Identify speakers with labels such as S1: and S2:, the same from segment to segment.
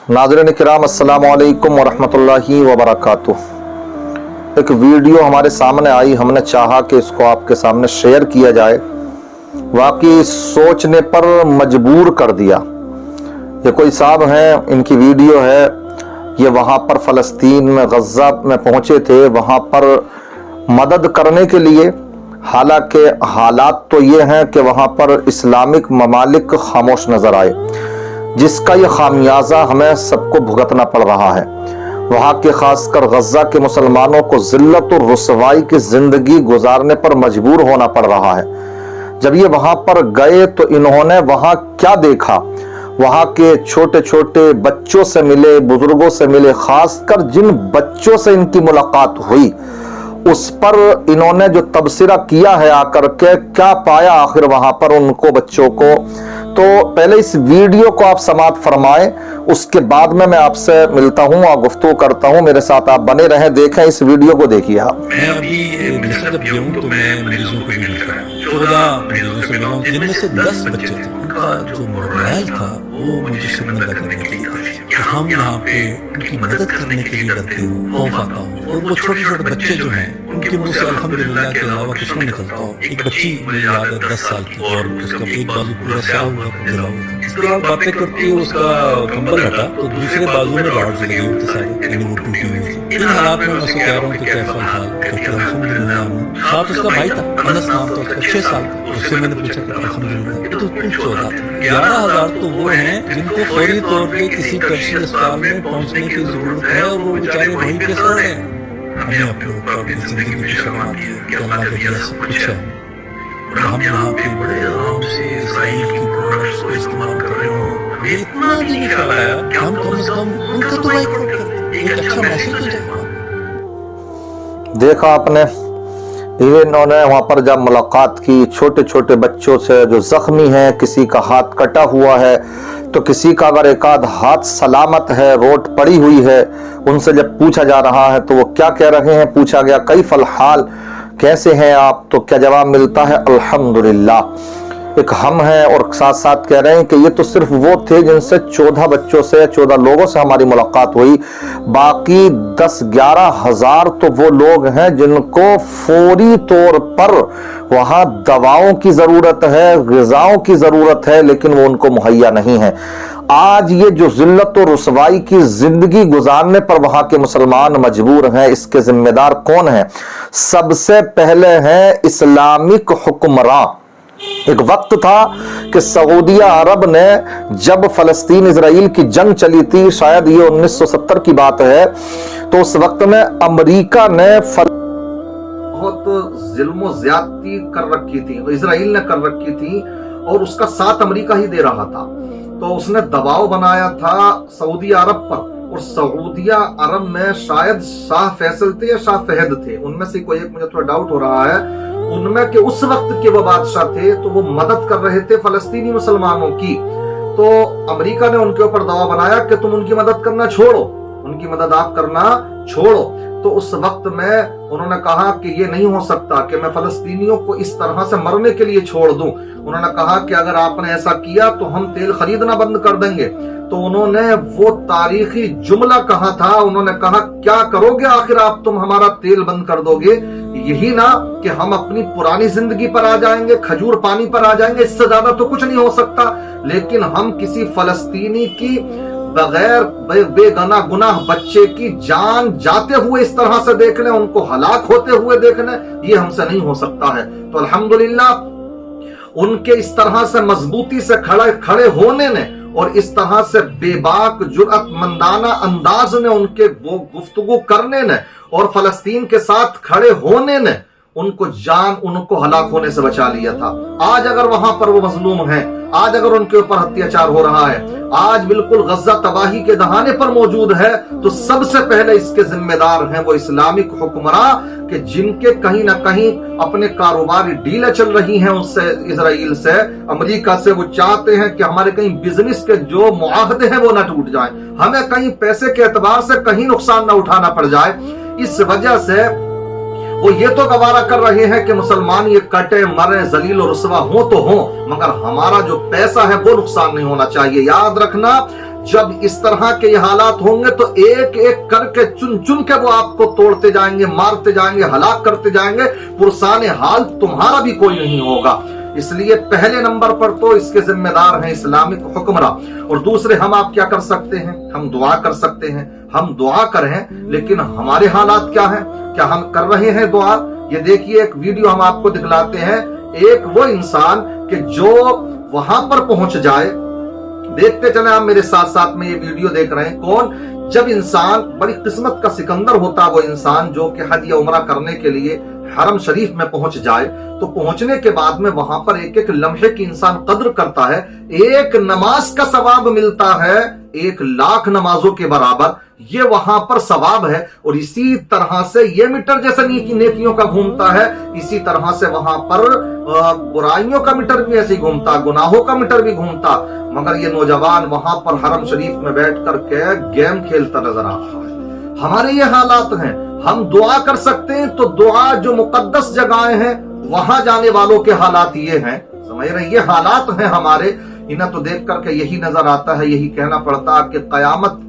S1: नाज़रीन किराम अस्सलाम वालेकुम वरहमतुल्लाहि वबरकातुह। एक वीडियो हमारे सामने आई, हमने चाहा कि इसको आपके सामने शेयर किया जाए। वाकई सोचने पर मजबूर कर दिया। ये कोई साहब हैं, इनकी वीडियो है, ये वहाँ पर फ़लस्तीन में गज़ा में पहुँचे थे, वहाँ पर मदद करने के लिए। हालांकि हालात तो ये हैं कि वहाँ पर इस्लामिक ममालिक खामोश नज़र आए, जिसका ये खामियाजा हमें सबको भुगतना पड़ रहा है। वहाँ के खासकर गज़ा के मुसलमानों को ज़िल्लत और रुसवाई की ज़िंदगी गुजारने पर मजबूर होना पड़ रहा है। जब ये वहाँ पर गए तो इन्होंने वहाँ क्या देखा, वहाँ के छोटे छोटे बच्चों से मिले, बुजुर्गों से मिले, खासकर जिन बच्चों से इनकी मुलाकात हुई उस पर इन्होंने जो तबसरा किया है आकर के, क्या पाया आखिर वहाँ पर उनको बच्चों को। तो पहले इस वीडियो को आप समाअत फरमाएं, उसके बाद में मैं आपसे मिलता हूं और गुफ्तगू करता हूं। मेरे साथ आप बने रहें, देखें इस वीडियो को, देखिए आप।
S2: मैं अभी मिस्र जब गया हूँ तो मैं मरीजों को भी मिलता हूँ। 14 मरीजों से मिला हूँ, जिनमें से 10 बच्चे थे। उनका जो मोबाइल था वो मुझे शर्मिंदा करने के लिए था कि हम यहाँ पे उनकी मदद करने के लिए डरते हो, खौफ आता हूँ। और वो छोटे छोटे बच्चे जो हैं उनके मुंह से अल्हम्दुलिल्लाह के अलावा कुछ नहीं निकलता हो। एक बच्ची मुझे याद है 10 साल की, और उसका एक बाजू पूरा स्याह हुआ जला हुआ था। इसके बाद बातें करती है, उसका कंबल हटा तो दूसरे बाजू में रॉड जल गई होती सारी, यानी वो टूटी हुई थी। इन हालात में मैं उससे कह रहा हूँ कि कैसा हाल, कहते अल्हम्दुलिल्लाह। साथ उसका भाई था, अनस नाम था उसका, 6 साल का। उससे मैंने पूछा कि अल्हम्दुलिल्लाह। तो कुछ 14 था। 11,000 तो वो हैं जिनको फौरी तौर पे किसी टर्शियरी अस्पताल में पहुंचने की जरूरत है, और वो बेचारे वहीं पे सड़ रहे हैं। हमें अपने ऊपर अपनी जिंदगी की शर्म आती है कि अल्लाह के दिया सब कुछ है, और हम यहाँ पे बड़े आराम से इस्राइल की प्रोडक्ट्स को इस्तेमाल कर रहे हो। ये इतना भी नहीं ख्याल आया कि हम कम से कम उनका तो बाइकआउट कर दें, एक अच्छा मैसेज हो जाएगा।
S1: देखा आपने, इन्होंने वहाँ पर जब मुलाकात की छोटे छोटे बच्चों से जो जख्मी हैं, किसी का हाथ कटा हुआ है तो किसी का अगर एक आध हाथ सलामत है, रोट पड़ी हुई है, उनसे जब पूछा जा रहा है तो वो क्या कह रहे हैं, पूछा गया कैफल हाल, कैसे हैं आप, तो क्या जवाब मिलता है, अल्हम्दुलिल्लाह। एक हम हैं, और साथ साथ कह रहे हैं कि ये तो सिर्फ वो थे जिनसे 14 बच्चों से, 14 लोगों से हमारी मुलाकात हुई। बाकी 10-11 हजार तो वो लोग हैं जिनको फौरी तौर पर वहाँ दवाओं की ज़रूरत है, ग़िज़ाओं की ज़रूरत है, लेकिन वो उनको मुहैया नहीं है। आज ये जो ज़िल्लत और रुसवाई की ज़िंदगी गुजारने पर वहाँ के मुसलमान मजबूर हैं, इसके ज़िम्मेदार कौन हैं? सबसे पहले हैं इस्लामिक हुक्मरान। एक वक्त था कि सऊदी अरब ने जब फ़लस्तीन इजराइल की जंग चली थी, शायद ये 1970 की बात है, तो उस वक्त में अमेरिका ने बहुत जुल्म ज़्यादती कर रखी थी, इजराइल ने कर रखी थी, और उसका साथ अमेरिका ही दे रहा था। तो उसने दबाव बनाया था सऊदी अरब पर, और सऊदी अरब में शायद शाह फैसल थे या शाह फहद थे, उनमें से कोई एक, मुझे थोड़ा डाउट हो रहा है उनमें, कि उस वक्त के वो बादशाह थे, तो वो मदद कर रहे थे फलस्तीनी मुसलमानों की। तो अमेरिका ने उनके ऊपर दबाव बनाया कि तुम उनकी मदद करना छोड़ो, उनकी मदद आप करना छोड़ो। तो उस वक्त में उन्होंने कहा कि ये नहीं हो सकता कि मैं फलस्तीनियों को इस तरह से मरने के लिए छोड़ दूं। उन्होंने कहा कि अगर आपने ऐसा किया तो हम तेल खरीदना बंद कर देंगे। तो उन्होंने वो तारीखी जुमला कहा था, उन्होंने कहा क्या करोगे आखिर आप, तुम हमारा तेल बंद कर दोगे, यही ना कि हम अपनी पुरानी जिंदगी पर आ जाएंगे, खजूर पानी पर आ जाएंगे, इससे ज्यादा तो कुछ नहीं हो सकता। लेकिन हम किसी फलस्तीनी की बगैर बेगुनाह गुनाह बच्चे की जान जाते हुए इस तरह से देख लें, उनको हलाक होते हुए देख लें, ये हमसे नहीं हो सकता है। तो अल्हम्दुलिल्लाह उनके इस तरह से मजबूती से खड़े होने ने, और इस तरह से बेबाक जुर्अतमंदाना अंदाज ने, उनके वो गुफ्तगू करने ने, और फलस्तीन के साथ खड़े होने ने उनको हलाक होने से बचा लिया था। आज अगर वहां पर वो मजलूम हैं, आज अगर उनके ऊपर अत्याचार हो रहा है, आज बिल्कुल गज़ा तबाही के दहाने पर मौजूद है, तो सबसे पहले इसके जिम्मेदार हैं वो इस्लामिक हुक्मरान, कि जिनके कहीं ना कहीं अपने कारोबारी डीलें चल रही हैं उससे, इजराइल से, अमेरिका से। वो चाहते हैं कि हमारे कहीं बिजनेस के जो मुआहदे हैं वो ना टूट जाए, हमें कहीं पैसे के एतबार से कहीं नुकसान ना उठाना पड़ जाए। इस वजह से वो ये तो गवारा कर रहे हैं कि मुसलमान ये कटे मरे जलील और रुसवा हो तो हो, मगर हमारा जो पैसा है वो नुकसान नहीं होना चाहिए। याद रखना जब इस तरह के ये हालात होंगे तो एक एक करके चुन चुन के वो आपको तोड़ते जाएंगे, मारते जाएंगे, हलाक करते जाएंगे, पुरसाने हाल तुम्हारा भी कोई नहीं होगा। इसलिए पहले नंबर पर तो इसके जिम्मेदार हैं इस्लामिक हुक्मरां, और दूसरे हम आप क्या कर सकते हैं, हम दुआ कर सकते हैं, हम दुआ करें, लेकिन हमारे हालात क्या हैं, क्या हम कर रहे हैं दुआ? ये देखिए एक वीडियो हम आपको दिखलाते हैं, एक वो इंसान कि जो वहां पर पहुंच जाए, देखते चले आप मेरे साथ साथ में ये वीडियो देख रहे हैं, कौन? जब इंसान बड़ी किस्मत का सिकंदर होता है वो इंसान जो कि हज या उमरा करने के लिए हरम शरीफ में पहुंच जाए, तो पहुंचने के बाद में वहां पर एक एक लम्हे की इंसान कद्र करता है, एक नमाज का सवाब मिलता है 1,00,000 नमाजों के बराबर, ये वहां पर सवाब है। और इसी तरह से ये मीटर जैसे नेकियों का घूमता है, इसी तरह से वहां पर बुराइयों का मीटर भी ऐसे ही घूमता, गुनाहों का मीटर भी घूमता। मगर ये नौजवान वहां पर हरम शरीफ में बैठ करके गेम खेलता नजर आ रहा है। हमारे ये हालात हैं, हम दुआ कर सकते हैं तो दुआ जो मुकद्दस जगहें हैं वहां जाने वालों के हालात ये हैं, समझ रहे, ये हालात हैं हमारे। इन्हें तो देख करके यही नजर आता है, यही कहना पड़ता है कि कयामत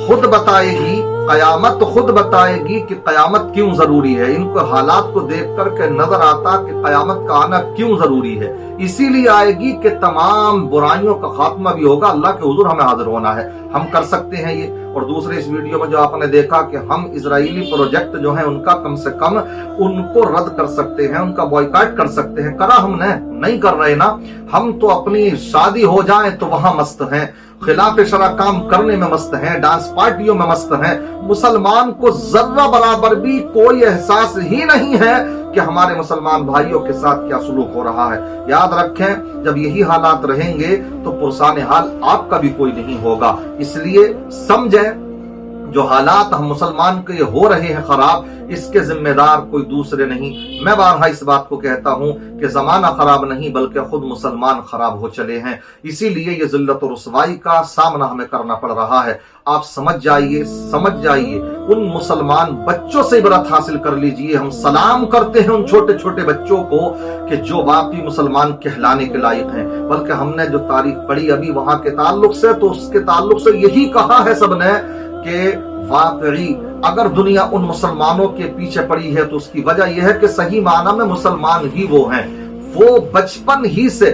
S1: खुद बताएगी, कयामत खुद बताएगी कि कयामत क्यों जरूरी है। इनको हालात को देख करके नजर आता कि कयामत का आना क्यों जरूरी है, इसीलिए आएगी कि तमाम बुराइयों का खात्मा भी होगा, अल्लाह के हुजूर हमें हाजिर होना है, हम कर सकते हैं ये। और दूसरे इस वीडियो में जो आपने देखा कि हम इजरायली प्रोजेक्ट जो है उनका कम से कम उनको रद्द कर सकते हैं, उनका बॉयकॉट कर सकते हैं, करा हमने नहीं कर रहे ना, हम तो अपनी शादी हो जाए तो वहां मस्त हैं, खिलाफ शरा काम करने में मस्त हैं, डांस पार्टियों में मस्त हैं। मुसलमान को जर्रा बराबर भी कोई एहसास ही नहीं है कि हमारे मुसलमान भाइयों के साथ क्या सुलूक हो रहा है। याद रखें, जब यही हालात रहेंगे तो पुरसाने हाल आपका भी कोई नहीं होगा। इसलिए समझें, जो हालात हम मुसलमान के हो रहे हैं खराब, इसके जिम्मेदार कोई दूसरे नहीं। मैं बारहा इस बात को कहता हूं कि जमाना खराब नहीं बल्कि खुद मुसलमान खराब हो चले हैं, इसीलिए ये जिल्लत और रुसवाई का सामना हमें करना पड़ रहा है। आप समझ जाइए, उन मुसलमान बच्चों से इबरत हासिल कर लीजिए। हम सलाम करते हैं उन छोटे छोटे बच्चों को कि जो वाकई मुसलमान कहलाने के लायक हैं। बल्कि हमने जो तारीख पढ़ी अभी वहां के ताल्लुक से, तो उसके ताल्लुक से यही कहा है सबने कि वाकई अगर दुनिया उन मुसलमानों के पीछे पड़ी है तो उसकी वजह यह है कि सही माना में मुसलमान ही वो हैं। वो बचपन ही से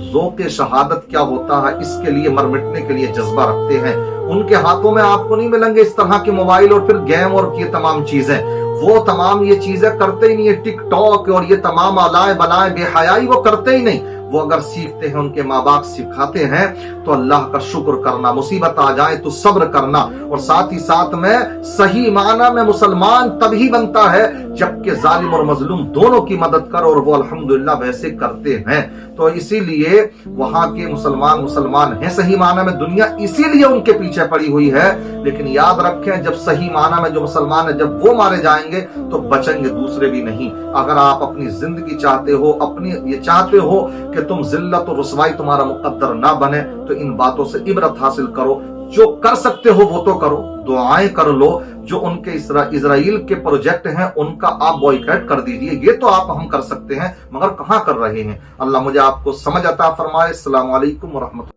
S1: ज़ौक़े शहादत क्या होता है इसके लिए मर मिटने के लिए जज्बा रखते हैं। उनके हाथों में आपको नहीं मिलेंगे इस तरह के मोबाइल और फिर गेम और ये तमाम चीजें, वो तमाम ये चीजें करते ही नहीं है। टिकटॉक और ये तमाम अलाए बनाए बेहयाई वो करते ही नहीं। वो अगर सीखते हैं, उनके माँ बाप सिखाते हैं तो अल्लाह का शुक्र करना, मुसीबत आ जाए तो सब्र करना, और साथ ही साथ में सही माना में मुसलमान तभी बनता है जबकि जालिम और मजलूम दोनों की मदद कर, और वो अल्हम्दुलिल्लाह वैसे करते हैं। तो इसीलिए वहां के मुसलमान हैं सही माना में, दुनिया इसीलिए उनके पीछे पड़ी हुई है। लेकिन याद रखें, जब सही माना में जो मुसलमान है जब वो मारे जाएंगे तो बचेंगे दूसरे भी नहीं। अगर आप अपनी जिंदगी चाहते हो, अपनी ये चाहते हो कि तुम जिल्लत और रुसवाई तुम्हारा मुकद्दर ना बने, तो इन बातों से इबरत हासिल करो। जो कर सकते हो वो तो करो, दुआएं कर लो। जो उनके इजराइल के प्रोजेक्ट हैं उनका आप बॉयकॉट कर दीजिए, ये तो आप हम कर सकते हैं, मगर कहां कर रहे हैं। अल्लाह मुझे आपको समझ अता फरमाए। अस्सलाम वालेकुम व रहमतुल्लाह।